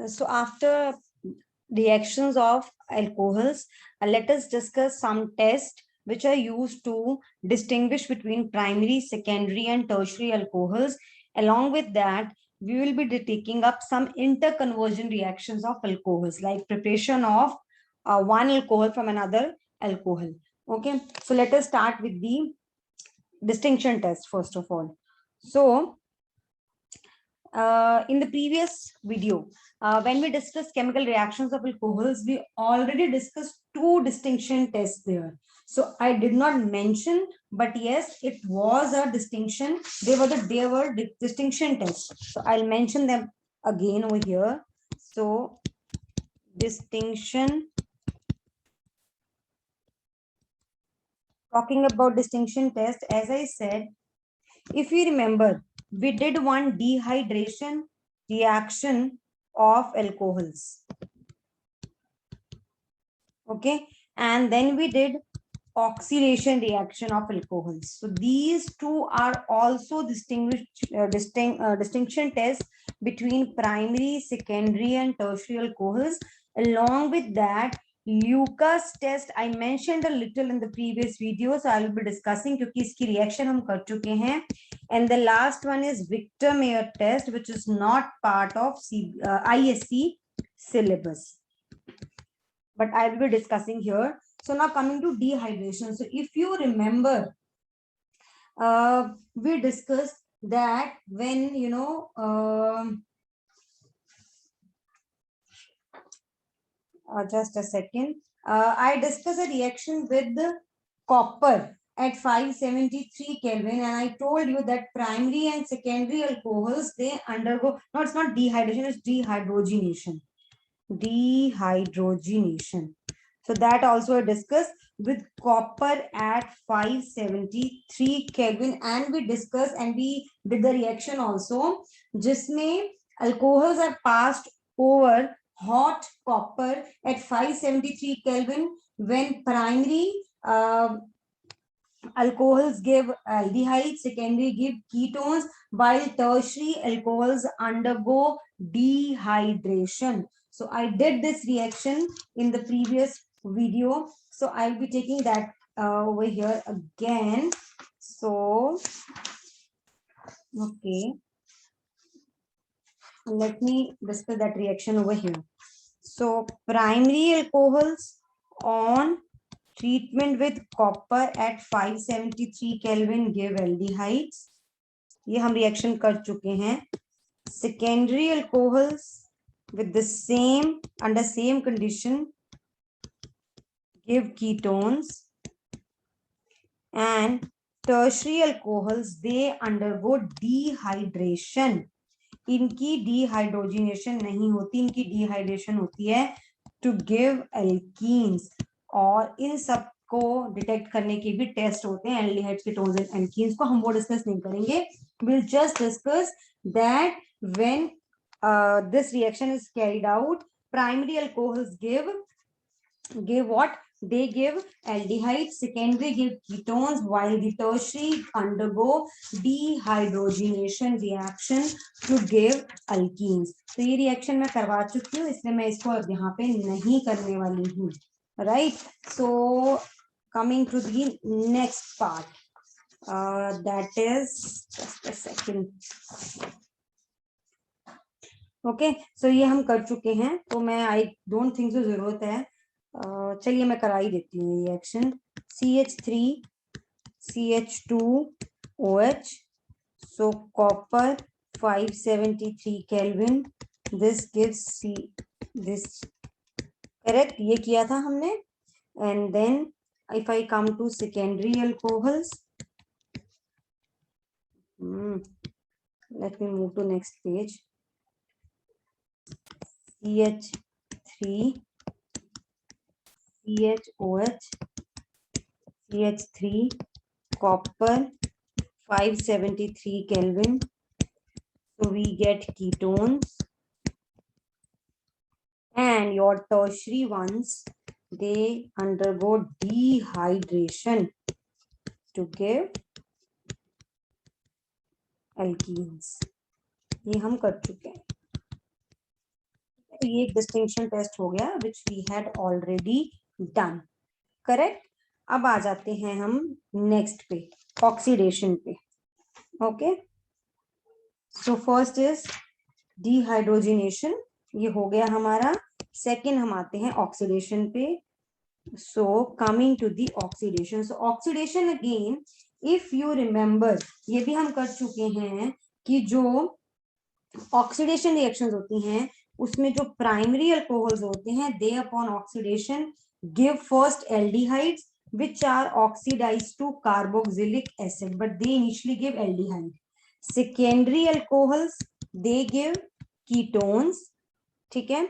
So after reactions of alcohols, let us discuss some tests which are used to distinguish between primary, secondary, and tertiary alcohols. Along with that, we will be taking up some interconversion reactions of alcohols, like preparation of one alcohol from another alcohol. Okay, so let us start with the distinction test first of all. So in the previous video, when we discussed chemical reactions of alcohols, we already discussed two distinction tests there. So I did not mention, but yes, it was a distinction. They were distinction tests. So I'll mention them again over here. So distinction, talking about distinction test, as I said, if you remember, we did one dehydration reaction of alcohols. Okay, and then we did oxidation reaction of alcohols. So these two are also distinction tests between primary, secondary, and tertiary alcohols. Along with that, Lucas test I mentioned a little in the previous video, so I will be discussing क्योंकि इसकी reaction हम कर चुके हैं. And the last one is Victor Mayer test, which is not part of ISC syllabus, but I will be discussing here. So now coming to dehydration. So if you remember, we discussed that when, just a second, I discussed a reaction with the copper at 573 Kelvin, and I told you that primary and secondary alcohols, they undergo, no, it's not dehydration, it's dehydrogenation. Dehydrogenation. So that also I discussed with copper at 573 Kelvin, and we discussed and we did the reaction also, जिसमें alcohols are passed over hot copper at 573 Kelvin when primary alcohols give aldehydes, secondary give ketones, while tertiary alcohols undergo dehydration. So I did this reaction in the previous video. So I'll be taking that over here again. So, okay. Let me discuss that reaction over here. So primary alcohols on treatment with copper at 573 Kelvin give aldehydes. ये हम reaction कर चुके हैं. Secondary alcohols with the same, under same condition, give ketones, and tertiary alcohols, they undergo dehydration. इनकी dehydrogenation नहीं होती, इनकी dehydration होती है to give alkenes. और इन सब को डिटेक्ट करने के भी टेस्ट होते हैं, एल्डिहाइड्स, कीटोन्स एंड एल्कीन्स को हम वो डिस्कस नहीं करेंगे. We'll just discuss that when this reaction is carried out, primary alcohols give what? They give aldehydes, secondary give ketones, while the tertiary undergo dehydrogenation reaction to give alkenes. तो ये reaction मैं करवा चुकी हूँ, इसलिए मैं इसको यहाँ पे नहीं करने वाली हूँ. Right? So coming to the next part, that is, just a second. Okay, so ये हम कर चुके हैं, तो मैं I don't think so जरूरत है. चलिए मैं करा ही देती हूँ ये action. CH3 CH2OH. So copper 573 Kelvin. This gives this, correct, ये किया था हमने. And then if I come to secondary alcohols, let me move to next page. CH3 CHOH CH3 copper 573 Kelvin. So we get ketones, and your tertiary ones, they undergo dehydration to give alkenes. ये हम कर चुके हैं. तो ये एक distinction test हो गया which we had already done, correct. अब आ जाते हैं हम नेक्स्ट पे, ऑक्सीडेशन पे। Okay, so first is dehydrogenation, ये हो गया हमारा। सेकेंड हम आते हैं ऑक्सीडेशन पे। So coming to the oxidation, so oxidation again if you remember, ये भी हम कर चुके हैं कि जो ऑक्सीडेशन रिएक्शंस होती हैं उसमें जो प्राइमरी अल्कोहल्स होते हैं they upon oxidation give first aldehydes which are oxidized to carboxylic acid, but they initially give aldehyde. Secondary alcohols they give ketones, ठीक है,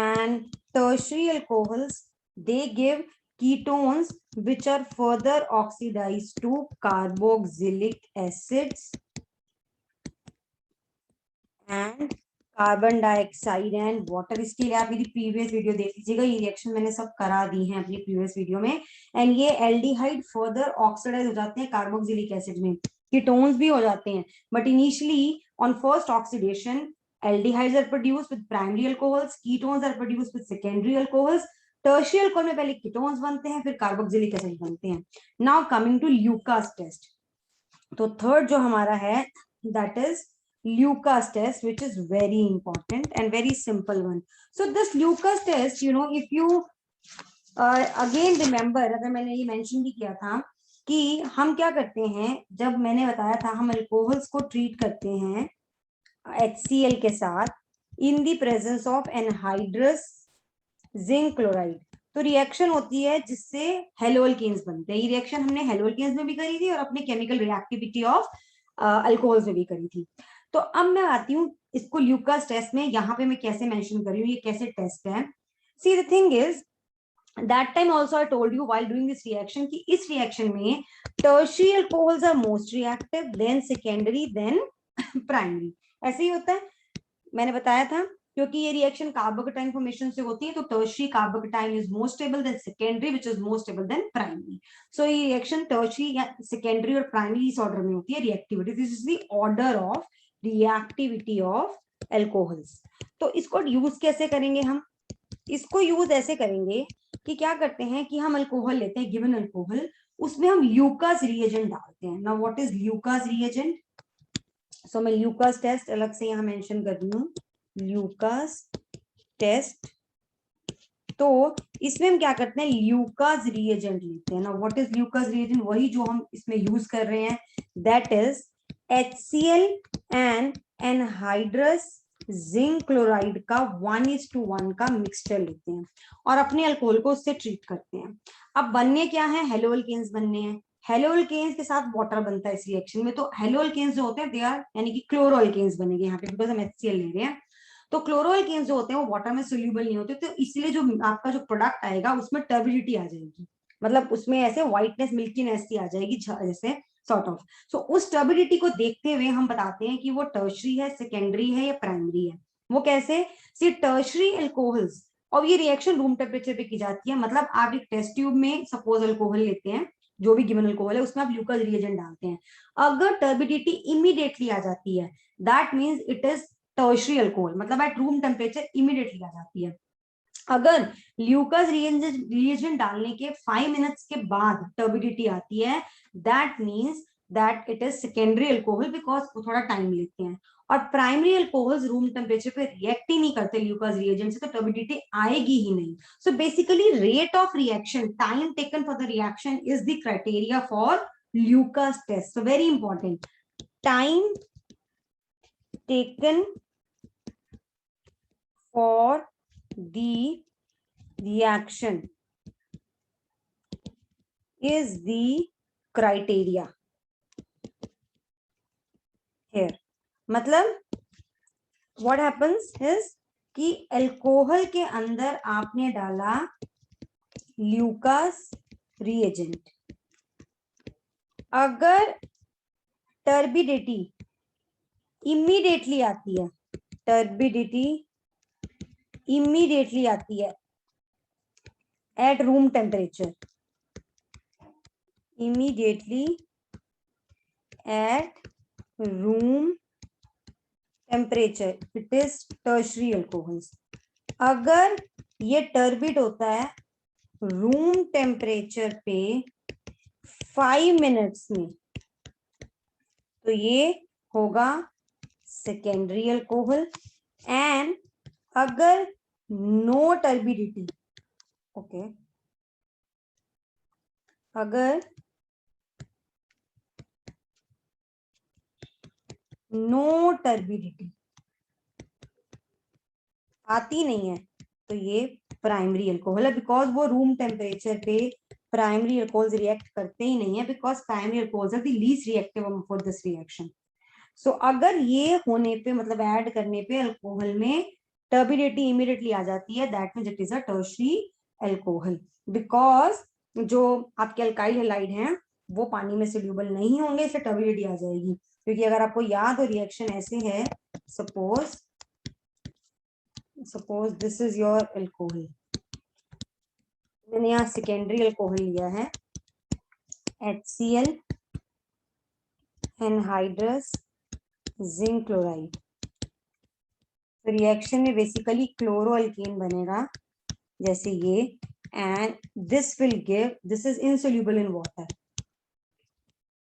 and tertiary alcohols they give ketones which are further oxidized to carboxylic acids and carbon dioxide and water. इसके लिए आप मेरी previous video देख लीजिएगा, ये reaction मैंने सब करा दी है अपनी प्रीवियस वीडियो में। एंड ये एल्डिहाइड फर्दर ऑक्सीडाइज हो जाते हैं कार्बोक्सिलिक एसिड में, कीटोन्स भी हो जाते हैं, but initially on first oxidation aldehydes are produced with primary alcohols, ketones are produced with secondary alcohols. Tertiary alcohol में पहले कीटोन्स बनते हैं फिर कार्बोक्सिलिक एसिड बनते हैं। Now coming to Lucas test, तो थर्ड जो हमारा है that is Lucas test, which is very important and very simple one. So this Lucas test, you know, if you again remember, अगर मैंने ये mention भी किया था कि हम क्या करते हैं, जब मैंने बताया था हम अल्कोहल्स को ट्रीट करते हैं HCl के साथ in the presence of anhydrous zinc chloride, तो रिएक्शन होती है जिससे हेलोअल्केन्स बनते हैं। ये रिएक्शन हमने हेलोअल्केन्स में भी करी थी और अपने केमिकल रिएक्टिविटी ऑफ अल्कोहल्स में भी करी थी। तो अब मैं आती हूँ इसको ल्यूकास टेस्ट में, यहाँ पे मैं कैसे मेंशन कर रही हूँ, ये कैसे टेस्ट है। See the thing is that time also I told you while doing this reaction कि इस रिएक्शन में tertiary alcohols are most reactive, then secondary, then primary, ऐसे ही होता है, मैंने बताया था। क्योंकि ये रिएक्शन कार्बोकेटाइन फॉर्मेशन से होती है तो tertiary carbocation is more stable than secondary which is more stable than primary. So ये रिएक्शन टर्शियरी या सेकेंडरी और प्राइमरी इस ऑर्डर में होती है reactivity, this is the order of reactivity of alcohols. तो इसको यूज कैसे करेंगे हम, इसको यूज ऐसे करेंगे कि क्या करते हैं कि हम अल्कोहल लेते हैं, गिवन अल्कोहल, उसमें हम ल्यूकास रिएजेंट डालते हैं। Now what is Lucas reagent, so मैं ल्यूकास टेस्ट अलग से यहाँ मेंशन कर रही हूँ, ल्यूकास टेस्ट। तो इसमें हम क्या करते हैं, ल्यूकास रिएजेंट लेते हैं ना। व्हाट इज ल्यूकास रिएजेंट, वही जो हम इसमें यूज कर रहे हैं, that is HCl and anhydrous zinc chloride का 1:1 का मिक्सचर लेते हैं और अपने अल्कोहल को उससे ट्रीट करते हैं। अब बनने क्या है, हेलोअल्केन्स बनने हैं। हेलोअल्केन्स के साथ वाटर बनता है इस रिएक्शन में, तो हेलोअल्केन्स जो होते हैं दे आर यानी कि क्लोरोअल्केन्स बनेंगे यहाँ पे, बिकॉज हम HCl ले रहे हैं। तो क्लोरोअल्केन्स जो होते हैं वो वाटर में सोल्यूबल नहीं होते, तो इसलिए जो आपका जो प्रोडक्ट आएगा उसमें टर्बिडिटी आ जाएगी, मतलब उसमें ऐसे व्हाइटनेस मिल्कीनेस सी आ जाएगी जैसे सॉर्ट ऑफ। सो उस टर्बिडिटी को देखते हुए हम बताते हैं कि वो टर्शरी है, सेकेंडरी है या प्राइमरी है। वो कैसे, सी टर्शरी अल्कोहल्स, और ये रिएक्शन रूम टेम्परेचर पे की जाती है। मतलब आप एक टेस्ट ट्यूब में सपोज अल्कोहल लेते हैं, जो भी गिवन अल्कोहल है, उसमें आप ल्यूकास रिएजेंट डालते हैं। अगर टर्बिडिटी इमीडिएटली आ जाती है that means it is tertiary alcohol, मतलब एट रूम टेम्परेचर इमीडिएटली आ जाती है। अगर ल्यूकास रिएजेंट डालने के 5 मिनट्स के बाद टर्बिडिटी आती है that means that it is secondary alcohol, because वो थोड़ा टाइम लेते हैं। और प्राइमरी अल्कोहल्स रूम टेम्परेचर पे रिएक्ट ही नहीं करते ल्यूकास रिएजेंट से, तो टर्बिडिटी आएगी ही नहीं। So basically rate of reaction, time taken for the reaction is the criteria for Lucas test. So very important, time taken for the reaction is the criteria here। मतलब what happens is कि alcohol के अंदर आपने डाला Lucas reagent, अगर turbidity immediately आती है, turbidity immediately आती है at room temperature, immediately at room temperature, it is tertiary alcohols. अगर ये टर्बिड होता है रूम टेम्परेचर पे 5 मिनट्स में, तो ये होगा सेकेंडरी अल्कोहल। एंड अगर नो टर्बिडिटी, ओके, अगर नो टर्बिडिटी आती नहीं है, तो ये प्राइमरी अल्कोहल है, बिकॉज वो रूम टेम्परेचर पे प्राइमरी अल्कोहल्स रिएक्ट करते ही नहीं है, because primary alcohols are the least reactive for this reaction. So अगर ये होने पे, मतलब ऐड करने पे अल्कोहल में टर्बिडिटी इमीडिएटली आ जाती है, that means it is a tertiary alcohol, because जो आपके अल्काइल हैलाइड हैं वो पानी में सोल्यूबल नहीं होंगे, इससे टर्बिडिटी आ जाएगी। क्योंकि अगर आपको याद हो रिएक्शन ऐसे है, suppose this is your alcohol, मैंने यहाँ सेकेंडरी अल्कोहल लिया है HCl एनहाइड्रस जिंक क्लोराइड। तो रिएक्शन में बेसिकली क्लोरो अल्केन बनेगा जैसे ये, and this will give, this is insoluble in water,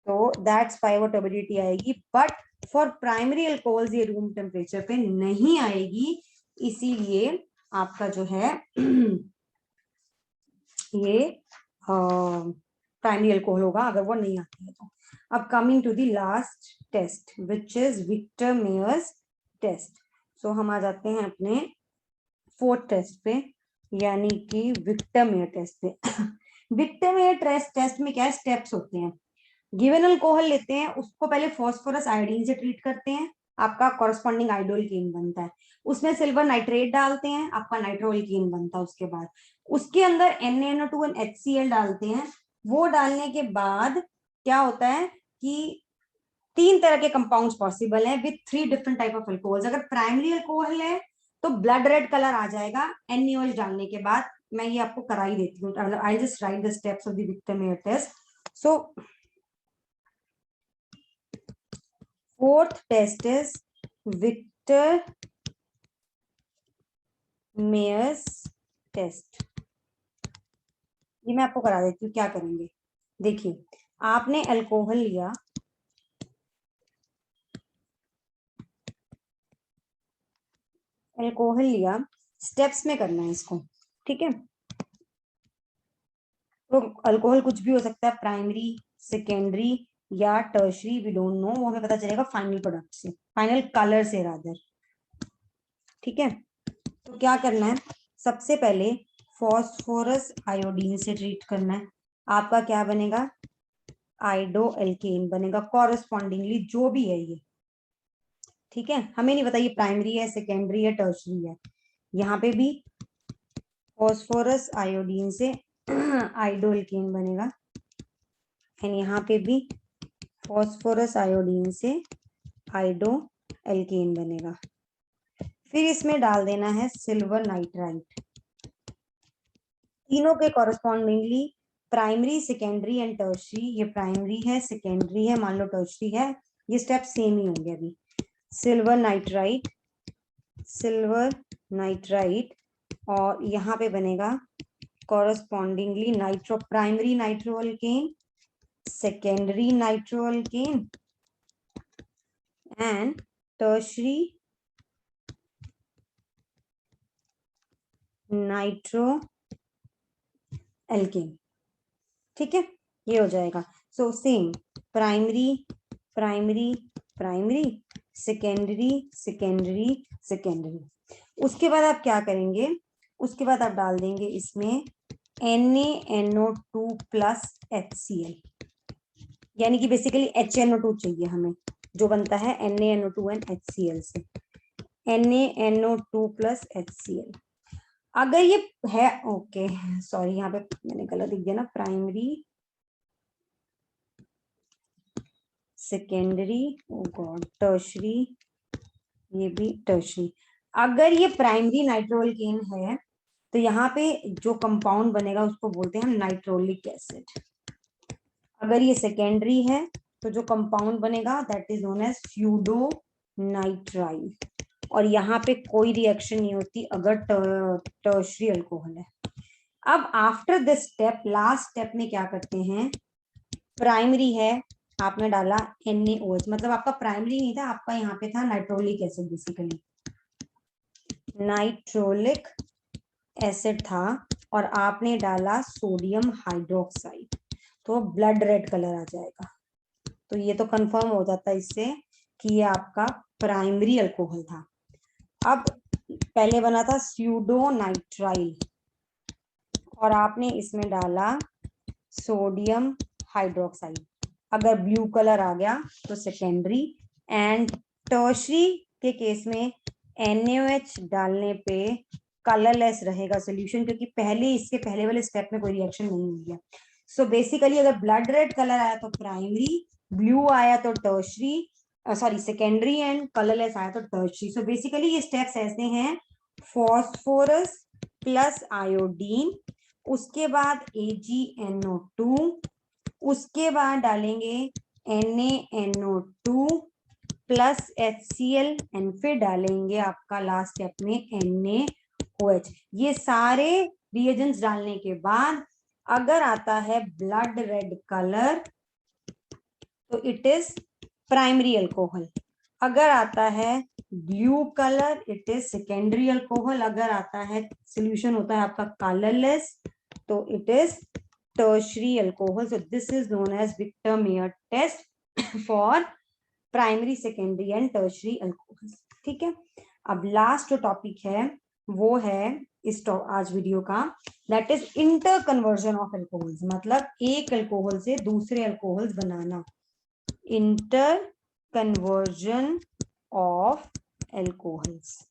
तो दैट्स वाई वो टर्बिडिटी आएगी। बट फॉर प्राइमरी अल्कोहल्स ये रूम टेम्परेचर पे नहीं आएगी, इसीलिए आपका जो है ये प्राइमरी अल्कोहल होगा अगर वो नहीं आती है तो। अब coming to the last test which is Victor Meyer's test. So हम आ जाते हैं अपने फोर्थ टेस्ट पे, यानी कि विक्टर मेयर टेस्ट पे। विक्टर मेयर टेस्ट में क्या स्टेप्स होते हैं, गिवन अल्कोहल लेते हैं, उसको पहले फास्फोरस आयोडीन से ट्रीट करते हैं, आपका कॉरस्पॉन्डिंग आइडोल्केन बनता है, उसमें सिल्वर नाइट्रेट डालते हैं, आपका नाइट्रोअल्केन बनता है। उसके बाद उसके अंदर NaNO2 और HCl डालते हैं। वो डालने के बाद क्या होता है कि 3 तरह के कंपाउंड्स पॉसिबल हैं with 3 different type of alcohols. अगर प्राइमरी अल्कोहल है तो ब्लड रेड कलर आ जाएगा NaOH डालने के बाद। मैं ये आपको करा ही देती हूँ, I just write the steps of the Victor Meyer test. सो fourth test is Victor Mears test. ये मैं आपको करा देती हूँ, क्या करेंगे देखिए, आपने अल्कोहल लिया, स्टेप्स में करना है इसको, ठीक है। तो अल्कोहल कुछ भी हो सकता है, प्राइमरी, सेकेंडरी या टर्शरी, वी डोंट नो, वो हमें पता चलेगा फाइनल प्रोडक्ट से, फाइनल कलर से रादर, ठीक है। तो क्या करना है, सबसे पहले फॉस्फोरस आयोडीन से ट्रीट करना है, आपका क्या बनेगा, आइडो एल्केन बनेगा कॉरस्पॉन्डिंगली, जो भी है ये, ठीक है। हमें नहीं पता ये प्राइमरी है, सेकेंडरी है, टर्शरी है। यहाँ पे भी फॉस्फोरस आयोडीन से आइडो एल्केन बनेगा, एंड यहाँ पे भी फॉस्फोरस आयोडीन से आइडो एल्केन बनेगा। फिर इसमें डाल देना है सिल्वर नाइट्राइट, तीनों के correspondingly primary, secondary and tertiary. ये प्राइमरी है, सेकेंडरी है, मान लो टर्शरी है, ये स्टेप सेम ही होंगे अभी। सिल्वर नाइट्राइट और यहाँ पे बनेगा correspondingly nitro, primary nitroalkane, secondary nitroalkane and tertiary nitro alkane, ठीक है। ये हो जाएगा। So same, primary primary primary, secondary secondary secondary. उसके बाद आप क्या करेंगे, उसके बाद आप डाल देंगे इसमें NaNO2 प्लस HCl, यानी कि बेसिकली HNO2 चाहिए हमें, जो बनता है NaNO2 एंड HCl से, NaNO2 प्लस HCl। अगर ये है, ओके सॉरी यहाँ पे मैंने गलत लिख दिया ना, प्राइमरी सेकेंडरी, ओ गॉड, टर्शरी, ये भी टर्शरी। अगर ये प्राइमरी नाइट्रोअल्केन है तो यहाँ पे जो कंपाउंड बनेगा उसको बोलते हैं हम नाइट्रोलिक एसिड। अगर ये सेकेंडरी है तो जो कंपाउंड बनेगा that is known as pseudo nitrile. और यहाँ पे कोई रिएक्शन नहीं होती अगर टर्शरी अल्कोहल है। अब after this step, last step में क्या करते हैं, प्राइमरी है, आपने डाला NaOH, मतलब आपका प्राइमरी नहीं था, आपका यहाँ पे था nitrolic acid, basically nitrolic acid था, और आपने डाला सोडियम हाइड्रोक्साइड, तो ब्लड रेड कलर आ जाएगा। तो ये तो कंफर्म हो जाता है इससे कि ये आपका प्राइमरी अल्कोहल था। अब पहले बना था स्यूडोनाइट्राइल, और आपने इसमें डाला सोडियम हाइड्रोक्साइड, अगर ब्लू कलर आ गया तो सेकेंडरी, एंड टर्शरी के केस में NaOH डालने पे कलरलेस रहेगा सोल्यूशन, क्योंकि इसके पहले वाले स्टेप में कोई रिएक्शन नहीं हुई है। सो बेसिकली अगर ब्लड रेड कलर आया तो प्राइमरी, ब्लू आया तो tertiary, sorry secondary, and colourless आया तो टर्शरी। सो बेसिकली ये स्टेप्स ऐसे हैं, फॉस्फोरस प्लस आयोडीन, उसके बाद AgNO2, उसके बाद डालेंगे NaNO2 प्लस HCl, एंड फिर डालेंगे आपका लास्ट स्टेप में NaOH। ये सारे रिएजेंट्स डालने के बाद अगर आता है ब्लड रेड कलर तो इट इज प्राइमरी अल्कोहल, अगर आता है blue colour it is secondary alcohol, अगर आता है सोल्यूशन होता है आपका कलरलेस तो it is tertiary alcohol. So this is known as Victor Meyer test for primary, secondary and tertiary alcohol. ठीक है, अब लास्ट जो टॉपिक है वो है इस आज वीडियो का, that is inter conversion of alcohols, मतलब एक अल्कोहल से दूसरे alcohols banana, inter conversion of alcohols.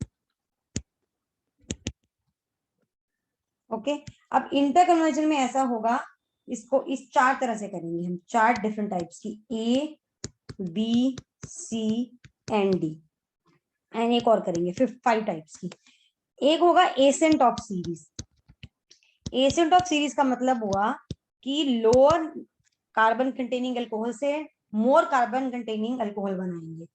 Okay, अब इंटर कन्वर्जन में ऐसा होगा, इसको इस 4 तरह से करेंगे हम, 4 डिफरेंट टाइप्स की, A, B, C and D, and एक और करेंगे 5 टाइप्स की। एक होगा ascent of series. Ascent of series का मतलब हुआ कि लोअर कार्बन कंटेनिंग अल्कोहल से मोर कार्बन कंटेनिंग अल्कोहल बनाएंगे।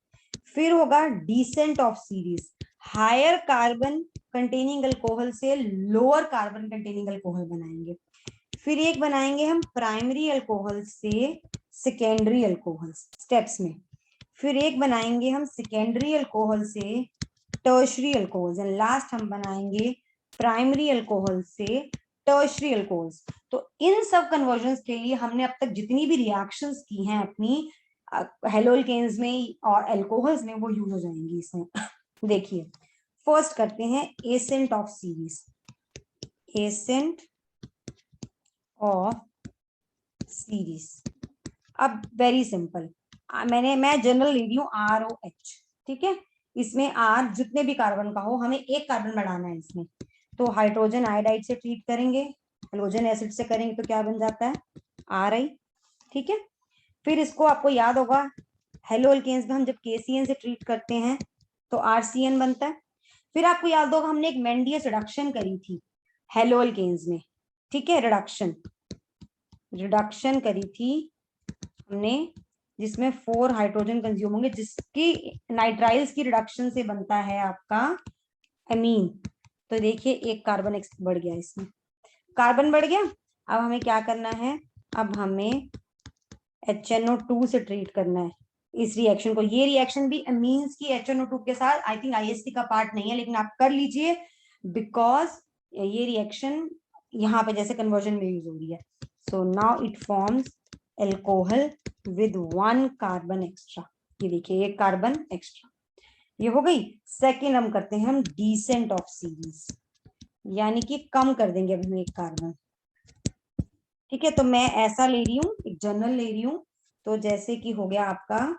फिर होगा descent of series, higher carbon containing alcohol से लोअर कार्बन कंटेनिंग अल्कोहल बनाएंगे। फिर एक बनाएंगे हम प्राइमरी अल्कोहल से सेकेंडरी अल्कोहल स्टेप्स में। फिर एक बनाएंगे हम सेकेंडरी अल्कोहल से टर्शरी अल्कोहल्स, एंड लास्ट हम बनाएंगे प्राइमरी अल्कोहल से टर्शरी अल्कोहल्स। तो इन सब कन्वर्जन्स के लिए हमने अब तक जितनी भी रिएक्शंस की हैं अपनी हेलोल्केन्स में और अल्कोहल्स में, वो यूज हो जाएंगी इसमें। देखिए फर्स्ट करते हैं ascent of series. Ascent of series, अब वेरी सिंपल, मैं जनरल ले रही हूँ ROH, ठीक है, इसमें R जितने भी कार्बन का हो, हमें एक कार्बन बढ़ाना है इसमें, तो हाइड्रोजन आयोडाइड से ट्रीट करेंगे, हेलोजन एसिड से करेंगे तो क्या बन जाता है RI, ठीक है। फिर इसको आपको याद होगा हेलो अल्केन्स में हम जब KCN से ट्रीट करते हैं तो RCN बनता है। फिर आपको याद होगा हमने एक मेंडियस रिडक्शन करी थी हेलो अल्केन्स में, ठीक है, रिडक्शन करी थी हमने जिसमें 4 हाइड्रोजन कंज्यूम होंगे, जिसकी नाइट्राइल्स की रिडक्शन से बनता है आपका अमीन। तो देखिए एक कार्बन बढ़ गया, इसमें कार्बन बढ़ गया। अब हमें क्या करना है, अब हमें HNO2 से ट्रीट करना है इस रिएक्शन को। ये रिएक्शन भी अमीन्स की HNO2 के साथ, आई थिंक IST का पार्ट नहीं है, लेकिन आप कर लीजिए बिकॉज ये रिएक्शन यहाँ पे जैसे कन्वर्जन में यूज हो रही है। So now it forms alcohol with 1 carbon extra, ये देखिए एक कार्बन एक्स्ट्रा, ये हो गई। सेकेंड हम करते हैं हम डिसेंट ऑफ सीरीज, यानी कि कम कर देंगे अभी हम एक कार्बन, ठीक है। तो मैं ऐसा ले रही हूँ, एक जनरल ले रही हूँ, तो जैसे कि हो गया आपका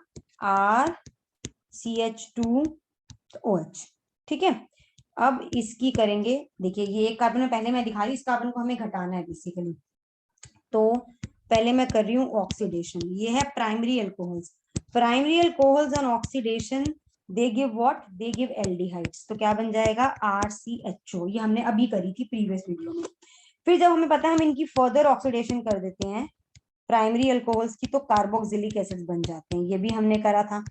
RCH2OH, ठीक है। अब इसकी करेंगे, देखिए ये एक कार्बन में पहले मैं दिखा रही, इस कार्बन को हमें घटाना है बेसिकली, तो पहले मैं कर रही हूँ ऑक्सीडेशन। ये है primary alcohols, primary alcohols on oxidation they give what, they give aldehydes, तो क्या बन जाएगा RCHO, ये हमने अभी करी थी प्रीवियस वीडियो में। फिर जब हमें पता है हम इनकी फर्दर ऑक्सीडेशन कर देते हैं प्राइमरी अल्कोहल्स की, तो कार्बोक्सिलिक एसिड बन जाते हैं, ये भी हमने करा था,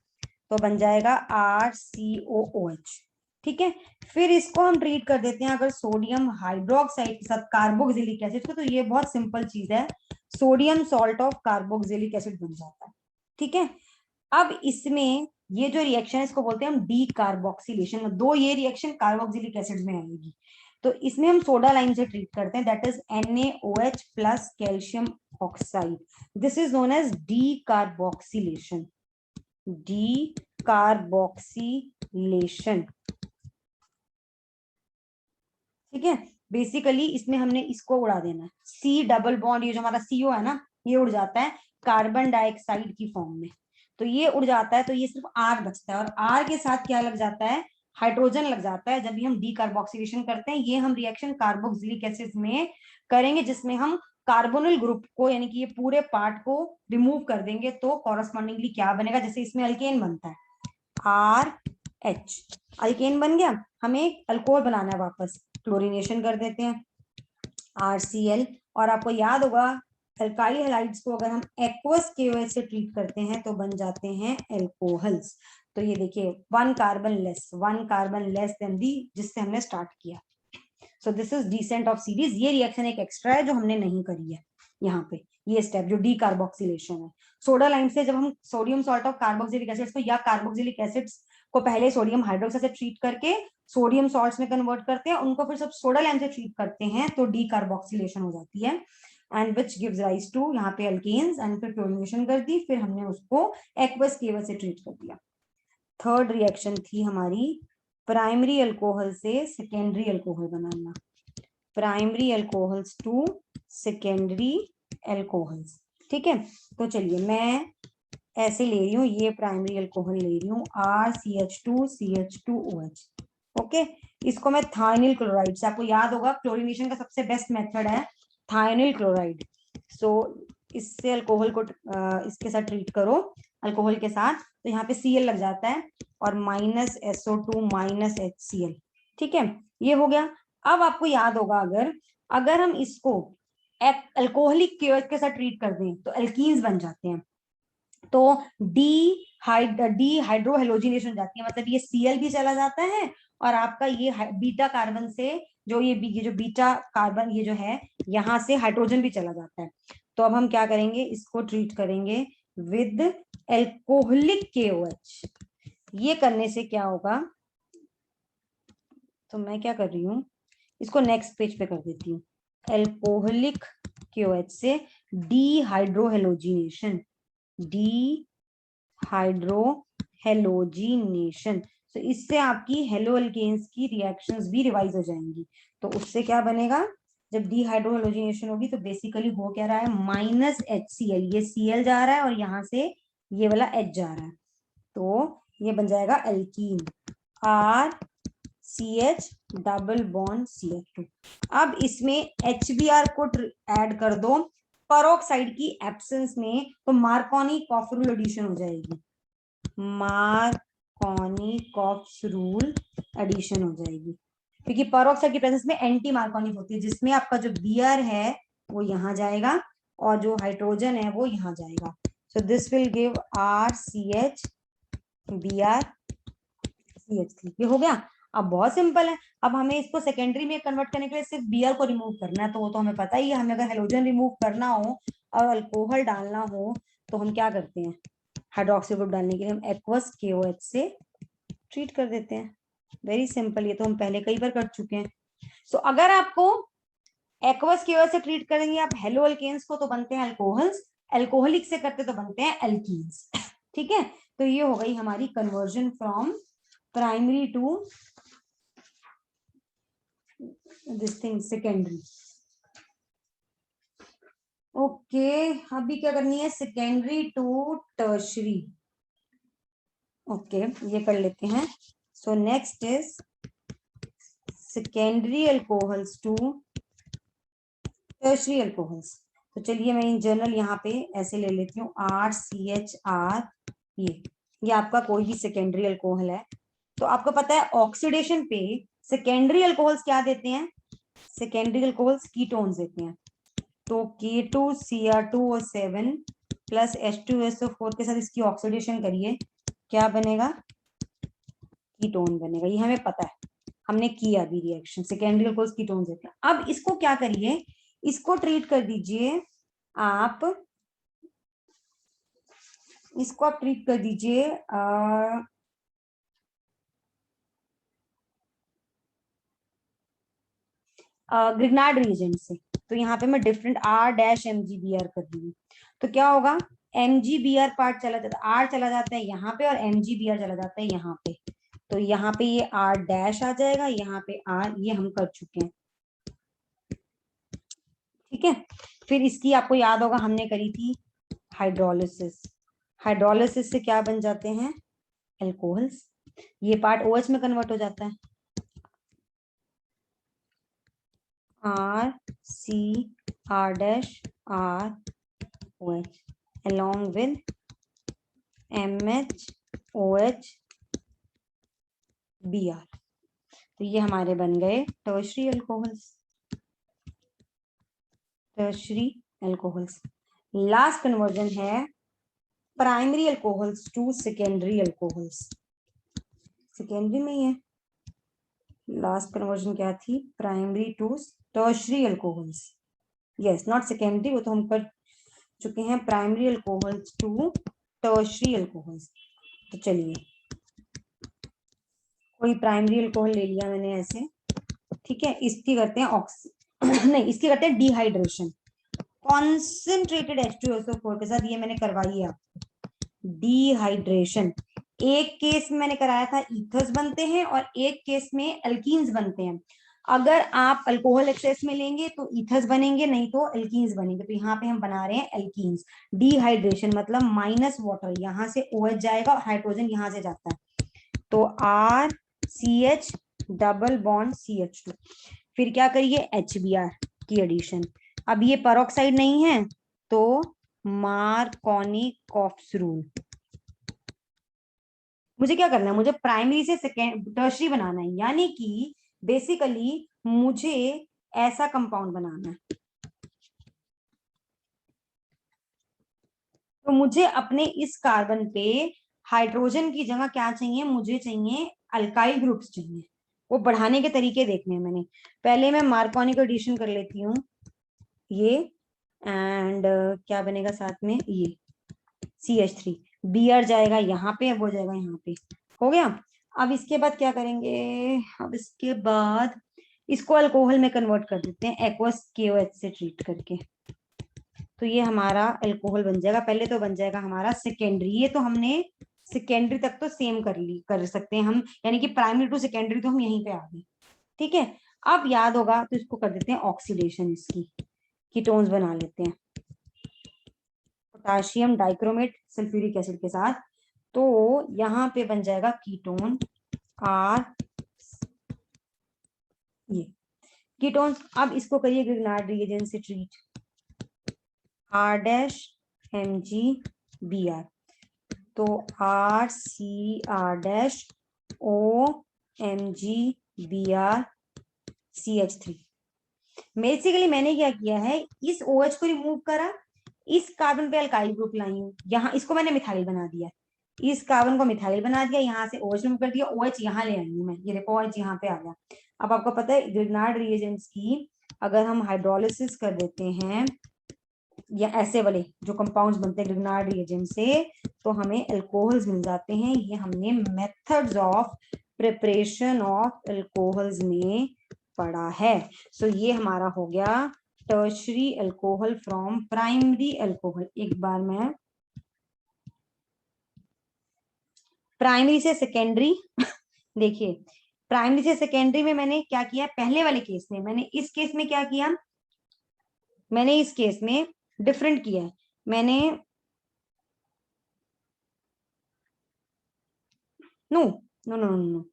तो बन जाएगा RCOOH, ठीक है। फिर इसको हम ट्रीट कर देते हैं अगर सोडियम हाइड्रोक्साइड के साथ कार्बोक्सिलिक एसिड को, तो ये बहुत सिंपल चीज है, sodium salt of carboxylic acid बन जाता है। ठीक है। अब इसमें ये जो रिएक्शन है इसको बोलते हैं हम डी कार्बोक्सिलेशन, दो ये रिएक्शन कार्बोक्सिलिक एसिड में आएगी, तो इसमें हम सोडा लाइम से ट्रीट करते हैं, that is NaOH plus calcium oxide, this is known as decarboxylation, decarboxylation. ठीक है। बेसिकली इसमें हमने इसको उड़ा देना है, C डबल बॉन्ड, ये जो हमारा CO है ना, ये उड़ जाता है कार्बन डाइऑक्साइड की फॉर्म में, तो ये उड़ जाता है, तो ये सिर्फ R बचता है, और R के साथ क्या लग जाता है, हाइड्रोजन लग जाता है। जब भी हम डीकार्बोक्सिलेशन करते हैं, ये हम रिएक्शन कार्बोक्सिलिक एसिड में करेंगे, जिसमें हम कार्बोनिल ग्रुप को, यानी कि ये पूरे पार्ट को रिमूव कर देंगे, तो कॉरस्पॉन्डिंगली क्या बनेगा, जैसे इसमें अल्केन बनता है RH, अल्केन बन गया, हमें अल्कोहल बनाना है वापस, क्लोरीनेशन कर देते हैं RCl, और आपको याद होगा अल्काइल हैलाइड्स को अगर हम एक्वस KOH से ट्रीट करते हैं तो बन जाते हैं एल्कोहल्स। तो ये देखिए वन कार्बन लेस देन दी जिससे हमने स्टार्ट किया। सो this is decent of series, ये रिएक्शन एक एक्स्ट्रा है जो हमने नहीं करी है यहाँ पे, ये स्टेप जो डी कार्बोक्सिलेशन है। सोडा लाइम से जब हम sodium salt of carboxylic acids को या कार्बोक्सिलिक एसिड्स को पहले सोडियम हाइड्रोक्साइड से ट्रीट करके सोडियम सॉल्ट्स में कन्वर्ट करते हैं, उनको फिर सब सोडा लाइम से ट्रीट करते हैं, तो डी कार्बोक्सिलेशन हो जाती है, and which gives rise to यहाँ पे अल्केन्स, एंड फिर क्लोरीनेशन कर दी, फिर हमने उसको एक्वस KOH से ट्रीट कर दिया। थर्ड रिएक्शन थी हमारी प्राइमरी अल्कोहल से सेकेंडरी अल्कोहल बनाना, primary alcohols to secondary alcohols. ठीक है। तो चलिए मैं ऐसे ले रही हूँ, ये प्राइमरी अल्कोहल ले रही हूँ RCH2CH2OH। ओके, इसको मैं थायनिल क्लोराइड से, आपको याद होगा क्लोरीनेशन का सबसे बेस्ट मेथड है थायनिल क्लोराइड, सो इससे अल्कोहल को इसके साथ ट्रीट करो अल्कोहल के साथ, तो यहाँ पे Cl लग जाता है और -SO2 HCl। ठीक है, ये हो गया। अब आपको याद होगा अगर हम इसको अल्कोहलिक KOH के साथ ट्रीट कर दें तो एल्कीन्स बन जाते हैं, तो डी हाइड्रो हेलोजिनेशन हो जाती है, मतलब ये Cl भी चला जाता है और आपका ये बीटा कार्बन से जो ये जो बीटा कार्बन ये जो है यहाँ से हाइड्रोजन भी चला जाता है। तो अब हम क्या करेंगे, इसको ट्रीट करेंगे विद एल्कोहलिक KOH। ये करने से क्या होगा, तो मैं क्या कर रही हूँ, इसको नेक्स्ट पेज पे कर देती हूँ, एल्कोहलिक KOH से डीहाइड्रोहेलोजिनेशन, डीहाइड्रोहेलोजिनेशन, तो इससे आपकी हेलो अल्केन्स की रिएक्शंस भी रिवाइज हो जाएंगी। तो उससे क्या बनेगा, जब डीहाइड्रोहेलोजिनेशन होगी तो बेसिकली हो क्या रहा है, -HCl, ये Cl जा रहा है और यहाँ से ये वाला H जा रहा है, तो ये बन जाएगा alkene RCH double bond CH2। अब इसमें HBr को ऐड कर दो पेरोक्साइड की एब्सेंस में, तो मार्कोनी कॉफरूल एडिशन हो जाएगी, मार्कोनी कॉफरूल एडिशन हो जाएगी, क्योंकि पेरोक्साइड की प्रेजेंस में एंटी मार्कोनिक होती है, जिसमें आपका जो Br है वो यहाँ जाएगा और जो हाइड्रोजन है वो यहाँ जाएगा, so this will give RCH Br CH3। ये हो गया। अब बहुत सिंपल है, अब हमें इसको सेकेंडरी में कन्वर्ट करने के लिए सिर्फ Br को रिमूव करना है, तो वो तो हमें पता ही है, हमें अगर हेलोजन रिमूव करना हो और अल्कोहल डालना हो तो हम क्या करते हैं, हाइड्रोक्सी ग्रुप डालने के लिए हम एक्वस KOH से ट्रीट कर देते हैं, वेरी सिंपल, ये तो हम पहले कई बार कर चुके हैं। सो अगर आपको एक्वस KOH से ट्रीट करेंगे आप हेलो अल्केन्स को तो बनते हैं अल्कोहल्स, अल्कोहलिक से करते तो बनते हैं एल्कीन्स। ठीक है, तो ये हो गई हमारी conversion from primary to this thing secondary. Okay, अभी क्या करनी है, सेकेंडरी टू टर्शरी। ओके, ये कर लेते हैं। So next is secondary alcohols to tertiary alcohols. तो चलिए मैं इन जनरल यहाँ पे ऐसे ले लेती हूँ RCHR, ये आपका कोई भी सेकेंडरी अल्कोहल है। तो आपको पता है ऑक्सीडेशन पे सेकेंडरी अल्कोहल्स क्या देते हैं, सेकेंडरी अल्कोहल्स कीटोन्स देते हैं, तो K2Cr2O7 प्लस H2SO4 के साथ इसकी ऑक्सीडेशन करिए, क्या बनेगा, कीटोन बनेगा, ये हमें पता है, हमने किया अभी रिएक्शन, सेकेंडरी अल्कोहल्स कीटोन देते हैं। अब इसको क्या करिए, इसको ट्रीट कर दीजिए आप, इसको आप ट्रीट कर दीजिए ग्रिग्नार्ड रिएजेंट से। तो यहाँ पे मैं डिफरेंट R-MgBr कर रही हूँ, तो क्या होगा, MgBr पार्ट चला जाता है, R चला जाता है यहाँ पे और MgBr चला जाता है यहाँ पे, तो यहाँ पे ये R- आ जाएगा, यहाँ पे R, ये हम कर चुके हैं, ठीक है। फिर इसकी आपको याद होगा हमने करी थी हाइड्रोलिसिस, हाइड्रोलिसिस से क्या बन जाते हैं, एल्कोहल्स, ये पार्ट OH में कन्वर्ट हो जाता है, RCR-ROH along with MHOHBr, तो ये हमारे बन गए tertiary alcohols, tertiary alcohols. Last conversion है primary alcohols to secondary alcohols, secondary में ही है, लास्ट कन्वर्जन क्या थी, primary to tertiary alcohols, yes not secondary, वो तो हम कर चुके हैं, primary alcohols to tertiary alcohols. तो चलिए कोई प्राइमरी अल्कोहल ले लिया मैंने ऐसे, ठीक है, इसकी करते हैं नहीं, इसकी करते हैं डिहाइड्रेशन, कॉन्सेंट्रेटेड H2SO4 के साथ, ये मैंने करवाई है आपको डिहाइड्रेशन। एक केस में मैंने कराया था ईथर्स बनते हैं और एक केस में एल्कीन्स बनते हैं। अगर आप अल्कोहल एक्सेस में लेंगे तो ईथर्स बनेंगे, नहीं तो एल्कीन्स बनेंगे। तो यहाँ पे हम बना रहे हैं एल्कीन्स। डिहाइड्रेशन मतलब माइनस वाटर, यहाँ से OH जाएगा और हाइड्रोजन यहाँ से जाता है, तो RCH डबल बॉन्ड CH2, फिर क्या करिए HBr की एडिशन। अब ये पेरोक्साइड नहीं है तो मार्कोनी-कॉफ्स रूल। मुझे क्या करना है, मुझे प्राइमरी से सेकेंड टर्शरी बनाना है, यानी कि बेसिकली मुझे ऐसा कंपाउंड बनाना है। तो मुझे अपने इस कार्बन पे हाइड्रोजन की जगह क्या चाहिए, मुझे चाहिए अल्काइल ग्रुप्स चाहिए। वो बढ़ाने के तरीके देखने हैं मैंने, पहले मैं मार्कोनी को एडिशन कर लेती हूँ, ये एंड क्या बनेगा साथ में, ये CH3, Br जाएगा यहाँ पे, अब हो जाएगा यहाँ पे, हो गया। अब इसके बाद क्या करेंगे, अब इसके बाद इसको अल्कोहल में कन्वर्ट कर देते हैं एक्वस KOH से ट्रीट करके, तो ये हमारा अल्कोहल बन जाएगा। पहले तो बन जाएगा हमारा सेकेंडरी, ये तो हमने सेकेंडरी तक तो सेम कर सकते हैं हम, यानी कि प्राइमरी टू सेकेंडरी तो हम यहीं पे आ गए, ठीक है। अब याद होगा तो इसको कर देते हैं ऑक्सीडेशन, इसकी कीटोन्स बना लेते हैं पोटाशियम डाइक्रोमेट सल्फ्यूरिक एसिड के साथ, तो यहाँ पे बन जाएगा कीटोन R, ये कीटोन। अब इसको करिए ग्रिग्नार्ड रिएजेंट से ट्रीट, R-MgBr, तो RCR-OMgBr CH3। बेसिकली मैंने क्या किया है, इस OH को रिमूव करा, इस कार्बन पे अल्काइल ग्रुप लाई हूँ, यहाँ इसको मैंने मिथाइल बना दिया, इस कार्बन को मिथाइल बना दिया, यहाँ से OH रिमूव कर दिया, OH यहाँ ले आई हूँ मैं, ये देखो OH यहाँ पे आ गया। अब आपको पता है ग्रिग्नार्ड रिएजेंट्स की अगर हम हाइड्रोलिसिस कर देते हैं, या ऐसे वाले जो कंपाउंड्स बनते हैं ग्रिग्नार्ड रिएजेंट से, तो हमें अल्कोहल्स मिल जाते हैं। ये हमने methods of preparation of alcohols में पढ़ा है। सो ये हमारा हो गया tertiary alcohol from primary alcohol. एक बार मैं प्राइमरी से सेकेंडरी देखिए, प्राइमरी से सेकेंडरी में मैंने क्या किया, पहले वाले केस में मैंने, इस केस में क्या किया, मैंने इस केस में डिफरेंट किया है, मैंने no no no no no,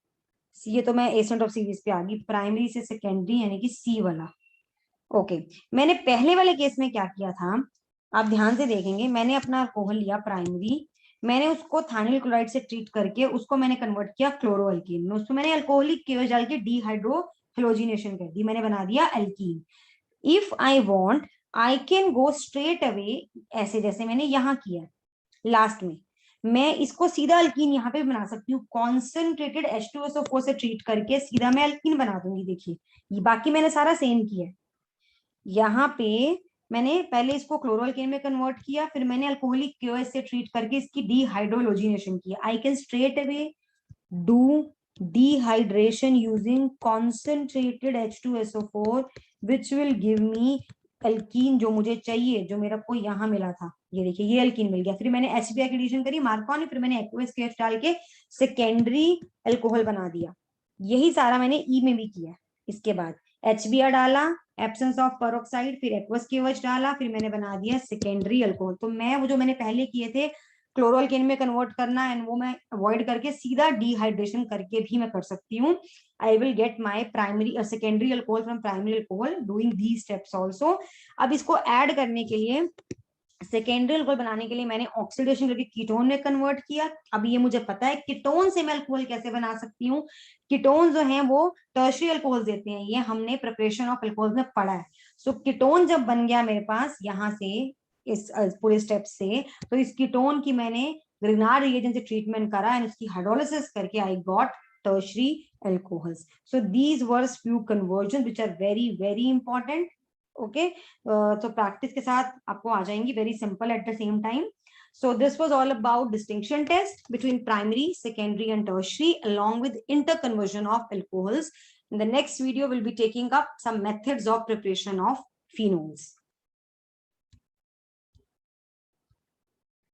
ये तो मैं एसेंट ऑफ सीरीज पे आ गई, प्राइमरी से सेकेंडरी यानी कि C वाला। ओके, मैंने पहले वाले केस में क्या किया था, आप ध्यान से देखेंगे, मैंने अपना अल्कोहल लिया प्राइमरी, मैंने उसको थाइनिल क्लोराइड से ट्रीट करके उसको मैंने कन्वर्ट किया क्लोरोअल्कीन में, उसको मैंने अल्कोहलिक KOH डाल के डिहाइड्रो हेलोजिनेशन कर दी, मैंने बना दिया alkene. If I want I can go straight away, ऐसे जैसे मैंने यहाँ किया लास्ट में, मैं इसको सीधा अल्कीन यहाँ पे बना सकती हूँ, कॉन्सेंट्रेटेड H2SO4 से ट्रीट करके सीधा मैं अल्कीन बना दूंगी। देखिए ये बाकी मैंने सारा सेम किया है। यहाँ पे मैंने पहले इसको क्लोरोअल्केन में कन्वर्ट किया, फिर मैंने अल्कोहलिक KOH से ट्रीट करके इसकी डिहाइड्रोलोजिनेशन किया। I can straight away do dehydration using concentrated H2SO4 which will give me alkyne जो मुझे चाहिए, जो मेरा को यहाँ मिला था। ये देखिए ये अल्कीन मिल गया। फिर मैंने HBr की एडिशन करी मार्कॉन, फिर मैंने एक्वस KOH डाल के सेकेंडरी अल्कोहल बना दिया। यही सारा मैंने ई में भी किया। इसके बाद HBr डाला, एब्सेंस ऑफ पेरोक्साइड, फिर एक्वस KOH डाला, फिर मैंने बना दिया सेकेंडरी अल्कोहल। तो मैं वो जो मैंने पहले किए थे क्लोरोअल्केन में कन्वर्ट करना, एंड वो मैं अवॉइड करके सीधा डिहाइड्रेशन करके भी मैं कर सकती हूँ। I will get my primary secondary alcohol from primary alcohol doing these steps also. अब इसको ऐड करने के लिए, सेकेंडरी अल्कोहल बनाने के लिए मैंने ऑक्सीडेशन करके कीटोन में कन्वर्ट किया। अब ये मुझे पता है कीटोन से मैं अल्कोहल कैसे बना सकती हूँ। कीटोन जो है वो टर्शियरी अल्कोहल देते हैं, ये हमने प्रिपरेशन ऑफ अल्कोहल में पढ़ा है। सो कीटोन जब बन गया मेरे पास यहाँ से इस पूरे स्टेप से, तो इस कीटोन की मैंने ग्रिग्नार्ड रिएजेंट से ट्रीटमेंट करा एंड उसकी हाइड्रोलिसिस करके I got tertiary alcohols. So these were few conversions which are very important. Okay, तो practice के साथ आपको आ जाएंगी, very simple at the same time. So this was all about distinction test between primary, secondary and tertiary along with interconversion of alcohols. In the next video we'll be taking up some methods of preparation of phenols.